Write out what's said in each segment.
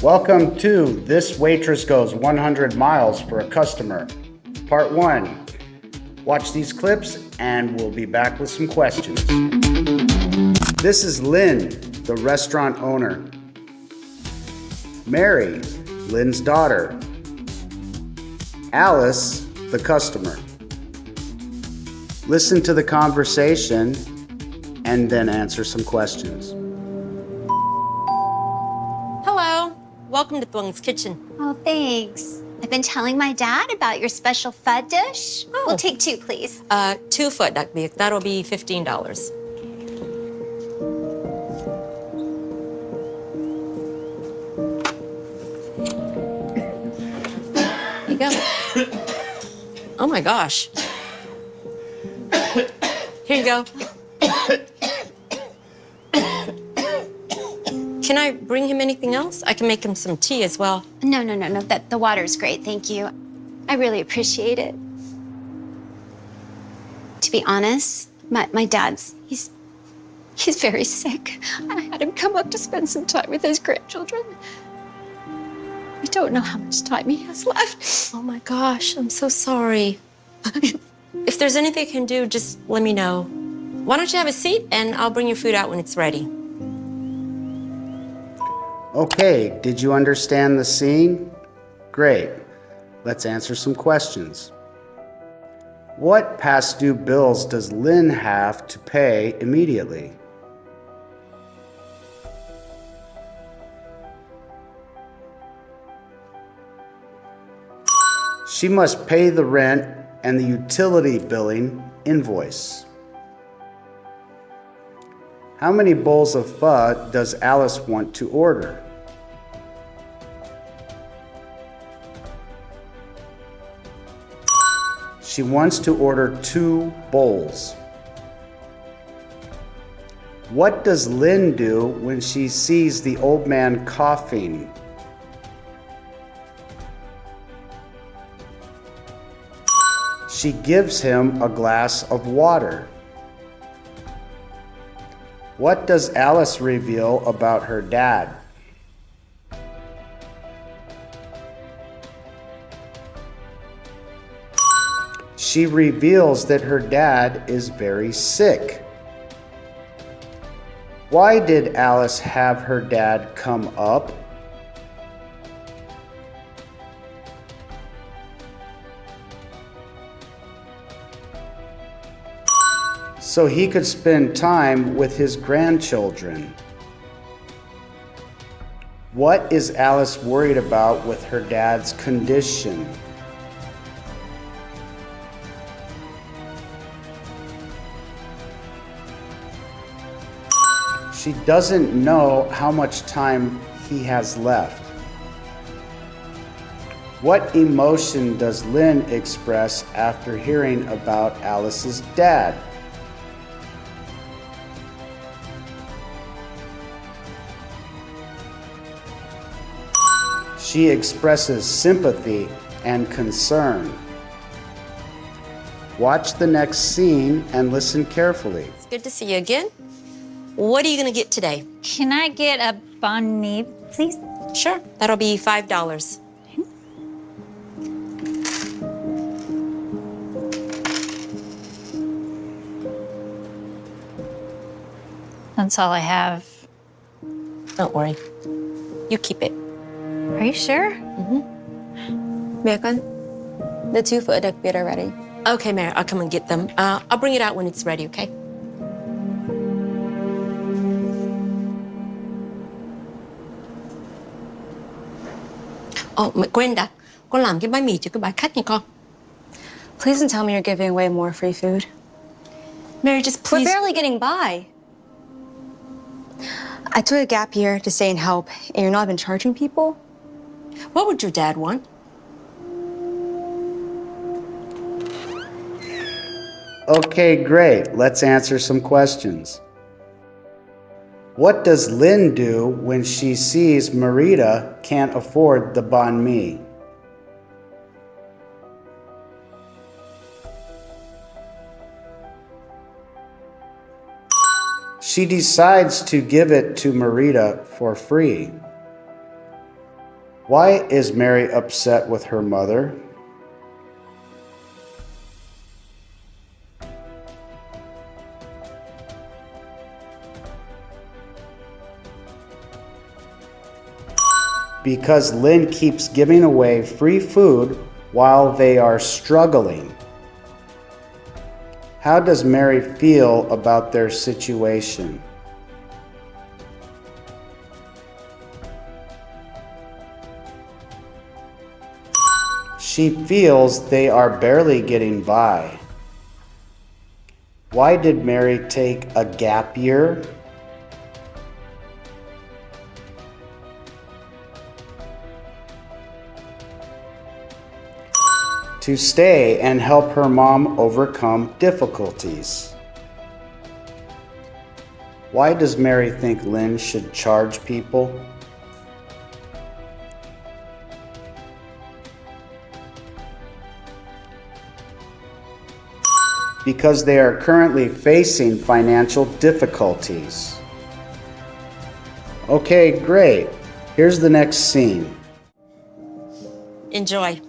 Welcome to This Waitress Goes 100 Miles for a Customer, Part 1. Watch these clips and we'll be back with some questions. This is Lynn, the restaurant owner. Mary, Lynn's daughter. Alice, the customer. Listen to the conversation and then answer some questions. Hello. Welcome to Thuong's Kitchen. Oh, thanks. I've been telling my dad about your special pho dish. Oh. We'll take 2, please. 2 foot đặc biệt. That'll be $15. Here you go. Oh my gosh. Here you go. Can I bring him anything else? I can make him some tea as well. No. The water's great, thank you. I really appreciate it. To be honest, my dad's, he's very sick. I had him come up to spend some time with his grandchildren. We don't know how much time he has left. Oh my gosh, I'm so sorry. If there's anything I can do, just let me know. Why don't you have a seat and I'll bring your food out when it's ready. Okay, did you understand the scene? Great. Let's answer some questions. What past due bills does Lynn have to pay immediately? She must pay the rent and the utility billing invoice. How many bowls of pho does Alice want to order? She wants to order 2 bowls. What does Lynn do when she sees the old man coughing? She gives him a glass of water. What does Alice reveal about her dad? She reveals that her dad is very sick. Why did Alice have her dad come up? So he could spend time with his grandchildren. What is Alice worried about with her dad's condition? She doesn't know how much time he has left. What emotion does Lynn express after hearing about Alice's dad? She expresses sympathy and concern. Watch the next scene and listen carefully. It's good to see you again. What are you gonna get today? Can I get a banh mi, please? Sure, that'll be $5. That's all I have. Don't worry. You keep it. Are you sure? Mẹ con, the 2 foot đặc biệt are ready. Okay, Mary, I'll come and get them. I'll bring it out when it's ready, okay? Mẹ quên đặt. Con làm cái bánh mì cho cái bãi khách nha con. Please don't tell me you're giving away more free food. Mary, just please. We're barely getting by. I took a gap year to stay and help, and you're not even charging people? What would your dad want? Okay, great. Let's answer some questions. What does Lynn do when she sees Marita can't afford the banh mi? She decides to give it to Marita for free. Why is Mary upset with her mother? Because Lynn keeps giving away free food while they are struggling. How does Mary feel about their situation? She feels they are barely getting by. Why did Mary take a gap year? To stay and help her mom overcome difficulties. Why does Mary think Lynn should charge people? Because they are currently facing financial difficulties. Okay, great. Here's the next scene. Enjoy.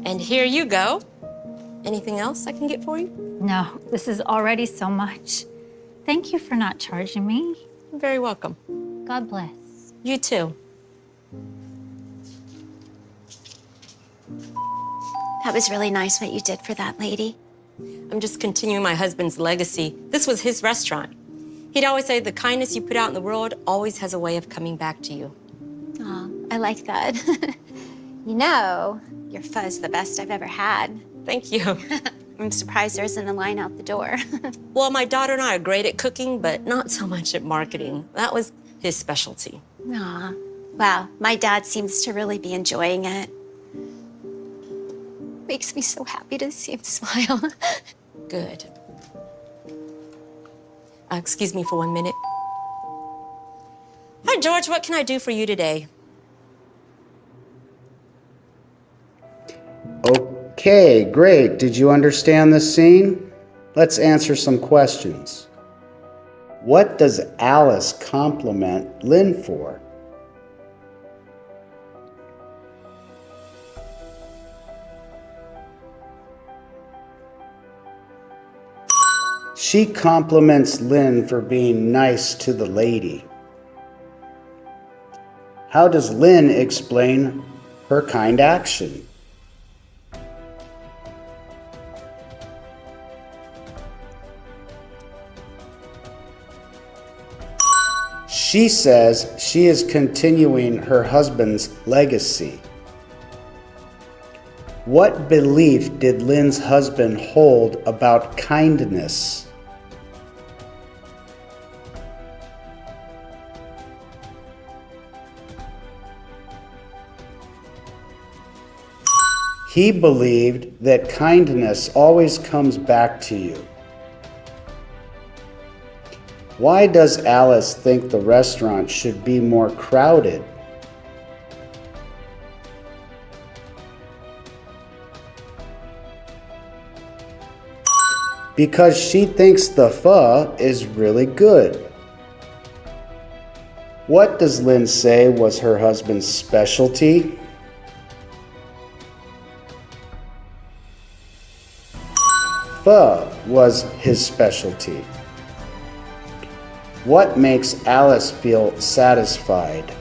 And here you go. Anything else I can get for you? No, this is already so much. Thank you for not charging me. You're very welcome. God bless. You too. That was really nice what you did for that lady. I'm just continuing my husband's legacy. This was his restaurant. He'd always say the kindness you put out in the world always has a way of coming back to you. Oh, I like that. You know, your pho's the best I've ever had. Thank you. I'm surprised there isn't a line out the door. Well, my daughter and I are great at cooking, but not so much at marketing. That was his specialty. Aw, wow, my dad seems to really be enjoying it. Makes me so happy to see him smile. Good. Excuse me for 1 minute. Hi, George. What can I do for you today? Okay, great. Did you understand this scene? Let's answer some questions. What does Alice compliment Lynn for? She compliments Lynn for being nice to the lady. How does Lynn explain her kind action? She says she is continuing her husband's legacy. What belief did Lynn's husband hold about kindness? He believed that kindness always comes back to you. Why does Alice think the restaurant should be more crowded? Because she thinks the pho is really good. What does Lynn say was her husband's specialty? Pho was his specialty. What makes Alice feel satisfied?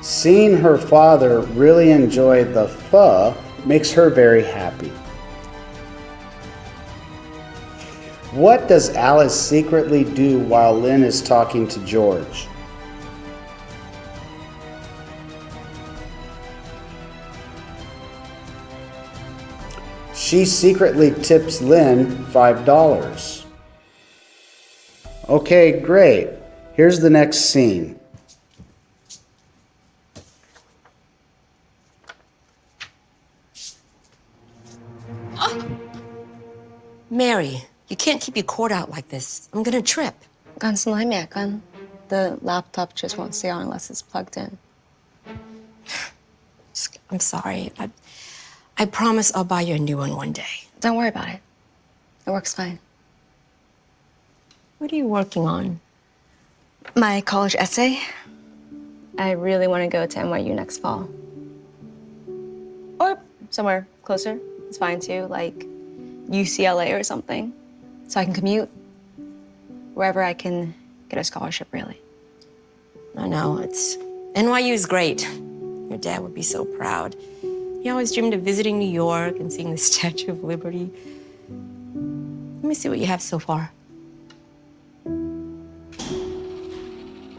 Seeing her father really enjoy the pho makes her very happy. What does Alice secretly do while Lynn is talking to George? She secretly tips Lynn $5. Okay, great. Here's the next scene. Mary, you can't keep your cord out like this. I'm gonna trip. การสไลด์แม่กันแต่ The laptop just won't stay on unless it's plugged in. I'm sorry. I promise I'll buy you a new one day. Don't worry about it. It works fine. What are you working on? My college essay. I really want to go to NYU next fall. Or somewhere closer. It's fine too, like UCLA or something. So I can commute wherever I can get a scholarship, really. I know, NYU is great. Your dad would be so proud. He always dreamed of visiting New York and seeing the Statue of Liberty. Let me see what you have so far.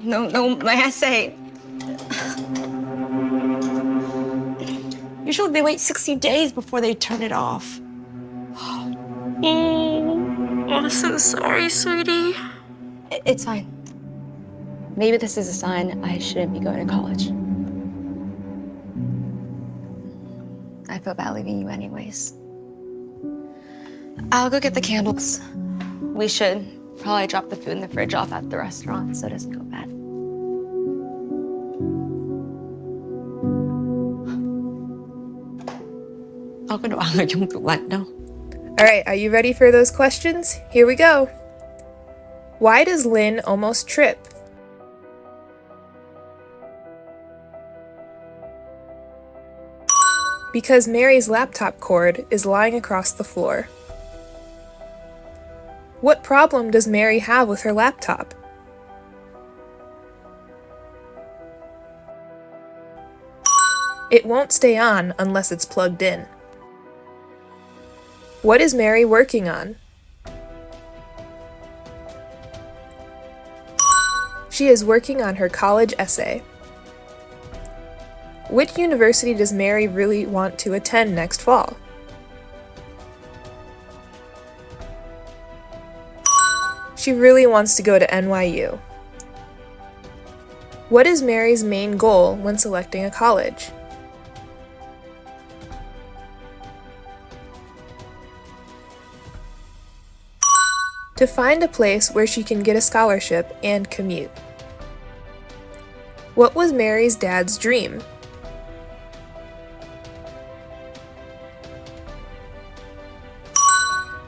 No, my essay. Usually they wait 60 days before they turn it off. I'm so sorry, sweetie. It's fine. Maybe this is a sign I shouldn't be going to college. I feel bad leaving you anyways. I'll go get the candles. We should probably drop the food in the fridge off at the restaurant so it doesn't go bad. Ako na ang yung tuwan, no? All right, are you ready for those questions? Here we go. Why does Lynn almost trip? Because Mary's laptop cord is lying across the floor. What problem does Mary have with her laptop? It won't stay on unless it's plugged in. What is Mary working on? She is working on her college essay. Which university does Mary really want to attend next fall? She really wants to go to NYU. What is Mary's main goal when selecting a college? To find a place where she can get a scholarship and commute. What was Mary's dad's dream?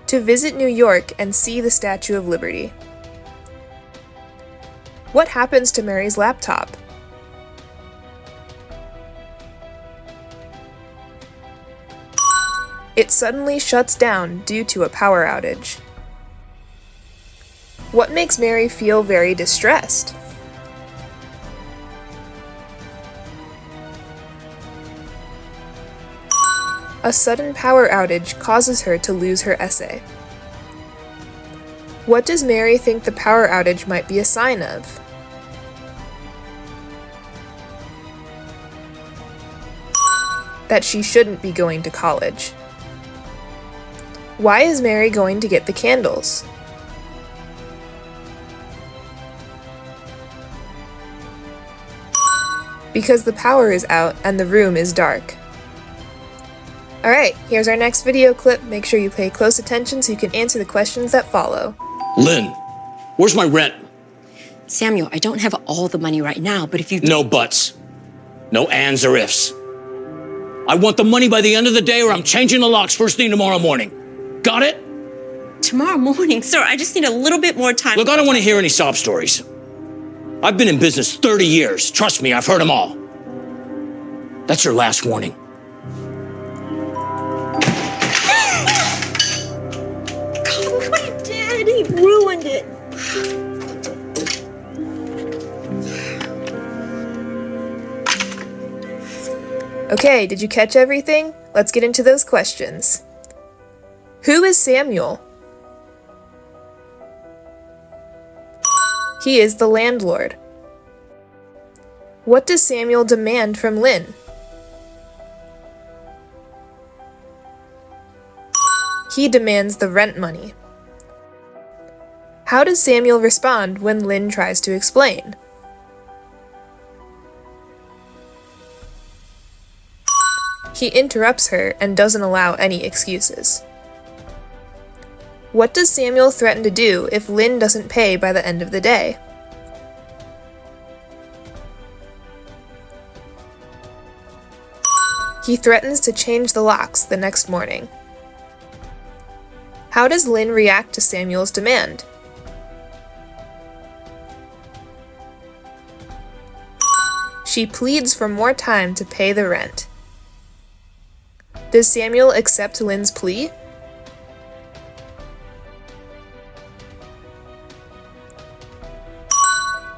To visit New York and see the Statue of Liberty. What happens to Mary's laptop? It suddenly shuts down due to a power outage. What makes Mary feel very distressed? A sudden power outage causes her to lose her essay. What does Mary think the power outage might be a sign of? That she shouldn't be going to college. Why is Mary going to get the candles? Because the power is out and the room is dark. Alright, here's our next video clip. Make sure you pay close attention so you can answer the questions that follow. Lynn, where's my rent? Samuel, I don't have all the money right now, but if you... No buts. No ands or ifs. I want the money by the end of the day or I'm changing the locks first thing tomorrow morning. Got it? Tomorrow morning, sir, I just need a little bit more time. Look, I don't want to hear any sob stories. I've been in business 30 years. Trust me, I've heard them all. That's your last warning. God, what he did, he ruined it. Okay, did you catch everything? Let's get into those questions. Who is Samuel? He is the landlord. What does Samuel demand from Lynn? He demands the rent money. How does Samuel respond when Lynn tries to explain? He interrupts her and doesn't allow any excuses. What does Samuel threaten to do if Lynn doesn't pay by the end of the day? He threatens to change the locks the next morning. How does Lynn react to Samuel's demand? She pleads for more time to pay the rent. Does Samuel accept Lynn's plea?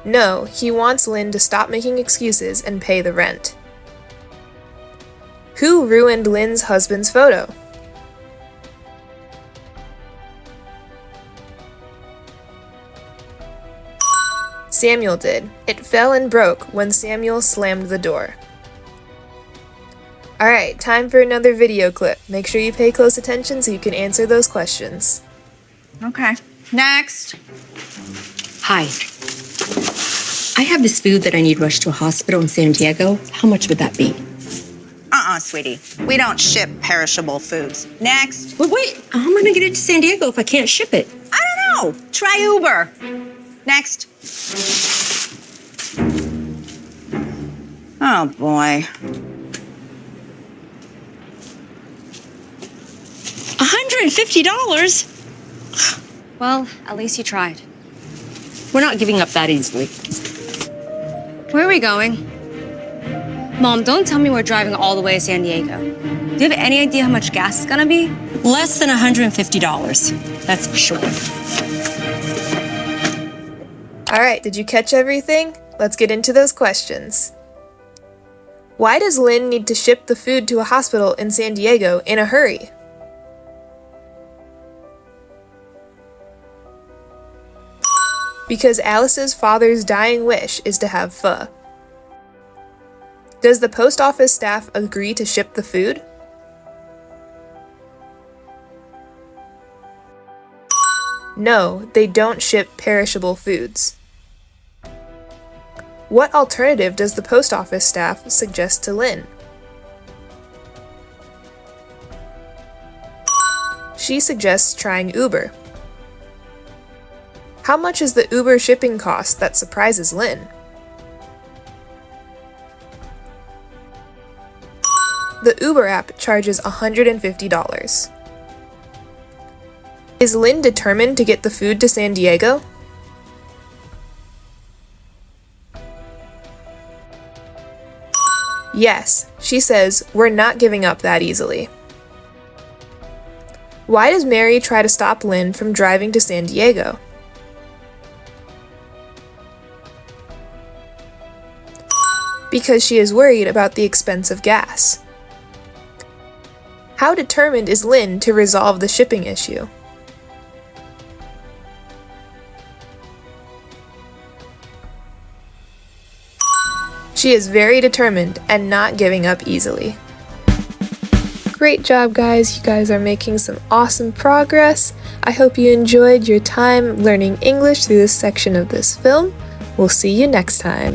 No, he wants Lynn to stop making excuses and pay the rent. Who ruined Lynn's husband's photo? Samuel did. It fell and broke when Samuel slammed the door. Alright, time for another video clip. Make sure you pay close attention so you can answer those questions. Okay, next. Hi. I have this food that I need rushed to a hospital in San Diego. How much would that be? Sweetie. We don't ship perishable foods. Next. Wait, how am I gonna get it to San Diego if I can't ship it? I don't know. Try Uber. Next. Oh, boy. $150? Well, at least you tried. We're not giving up that easily. Where are we going? Mom, don't tell me we're driving all the way to San Diego. Do you have any idea how much gas is gonna be? Less than $150, that's for sure. Alright, did you catch everything? Let's get into those questions. Why does Lynn need to ship the food to a hospital in San Diego in a hurry? Because Alice's father's dying wish is to have pho. Does the post office staff agree to ship the food? No, they don't ship perishable foods. What alternative does the post office staff suggest to Lynn? She suggests trying Uber. How much is the Uber shipping cost that surprises Lynn? The Uber app charges $150. Is Lynn determined to get the food to San Diego? Yes, she says, we're not giving up that easily. Why does Mary try to stop Lynn from driving to San Diego? Because she is worried about the expense of gas. How determined is Lynn to resolve the shipping issue? She is very determined and not giving up easily. Great job, guys. You guys are making some awesome progress. I hope you enjoyed your time learning English through this section of this film. We'll see you next time.